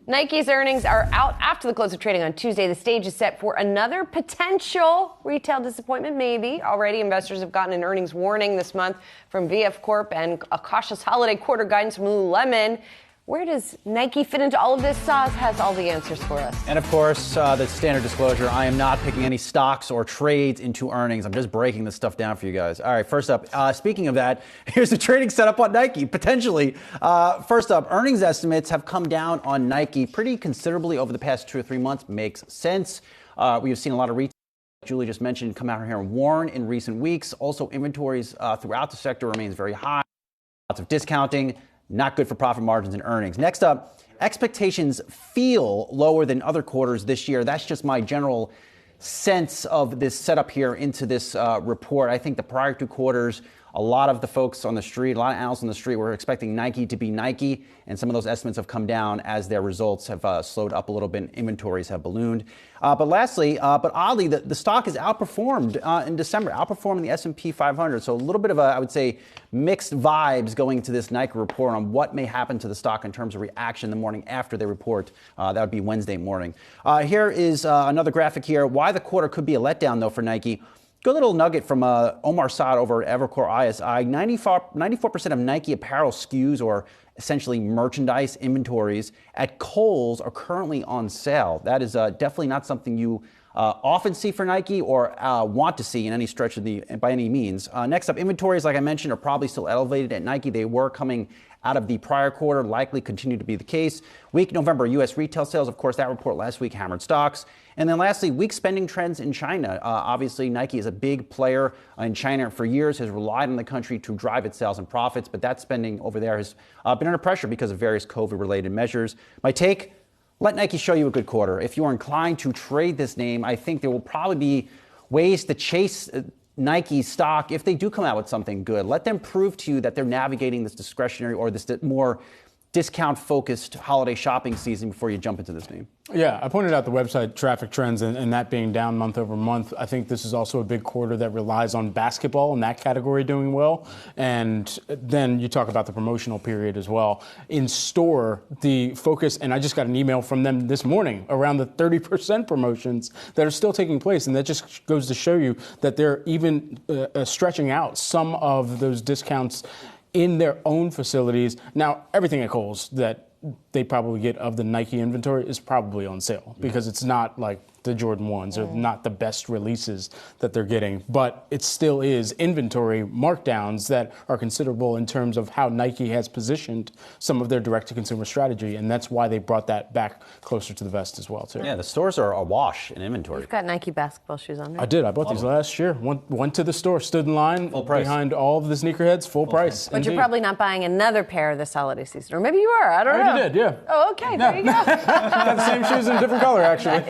Nike's earnings are out after the close of trading on Tuesday. The stage is set for another potential retail disappointment, maybe. Already, investors have gotten an earnings warning this month from VF Corp and a cautious holiday quarter guidance from Lululemon. Where does Nike fit into all of this? Soz has all the answers for us. And of course, the standard disclosure, I am not picking any stocks or trades into earnings. I'm just breaking this stuff down for you guys. All right, first up, speaking of that, here's the trading setup on Nike, potentially. First up, earnings estimates have come down on Nike pretty considerably over the past 2 or 3 months. Makes sense. We have seen a lot of retail, Julie just mentioned, come out here and warn in recent weeks. Also, inventories throughout the sector remains very high. Lots of discounting. Not good for profit margins and earnings. Next up, expectations feel lower than other quarters this year. That's just my general sense of this setup here into this report. I think the prior 2 quarters, a lot of the folks on the street, a lot of analysts on the street were expecting Nike to be Nike, and some of those estimates have come down as their results have slowed up a little bit. Inventories have ballooned. But oddly, the stock has outperformed in December, outperforming the S&P 500. So a little bit of I would say, mixed vibes going to this Nike report on what may happen to the stock in terms of reaction the morning after they report. That would be Wednesday morning. Here is another graphic here. Why the quarter could be a letdown, though, for Nike. Good little nugget from Omar Saad over at Evercore ISI. 94% of Nike apparel SKUs, or essentially merchandise inventories, at Kohl's are currently on sale. That is definitely not something you often see for Nike or want to see in any stretch by any means. Next up, inventories, like I mentioned, are probably still elevated at Nike. They were coming out of the prior quarter, likely continue to be the case. Weak November U.S. retail sales, of course, that report last week hammered stocks. And then lastly, weak spending trends in China. Obviously, Nike is a big player in China for years, has relied on the country to drive its sales and profits, but that spending over there has been under pressure because of various COVID-related measures. My take, let Nike show you a good quarter. If you are inclined to trade this name, I think there will probably be ways to chase Nike stock if they do come out with something good. Let them prove to you that they're navigating this discretionary or this more discount-focused holiday shopping season before you jump into this name. Yeah, I pointed out the website traffic trends and that being down month over month. I think this is also a big quarter that relies on basketball and that category doing well. And then you talk about the promotional period as well. In store, the focus, and I just got an email from them this morning around the 30% promotions that are still taking place. And that just goes to show you that they're even stretching out some of those discounts in their own facilities. Now, everything at Kohl's that they probably get of the Nike inventory is probably on sale because it's not like the Jordan 1s or not the best releases that they're getting. But it still is inventory markdowns that are considerable in terms of how Nike has positioned some of their direct-to-consumer strategy. And that's why they brought that back closer to the vest as well, too. Yeah, the stores are awash in inventory. You've got Nike basketball shoes on there. I did. I bought these last year. Went to the store, stood in line behind all of the sneakerheads, full price. But you're probably not buying another pair this holiday season. Or maybe you are. I don't know. I already did, yeah. Oh, okay. There you go. Got the same shoes in a different color, actually.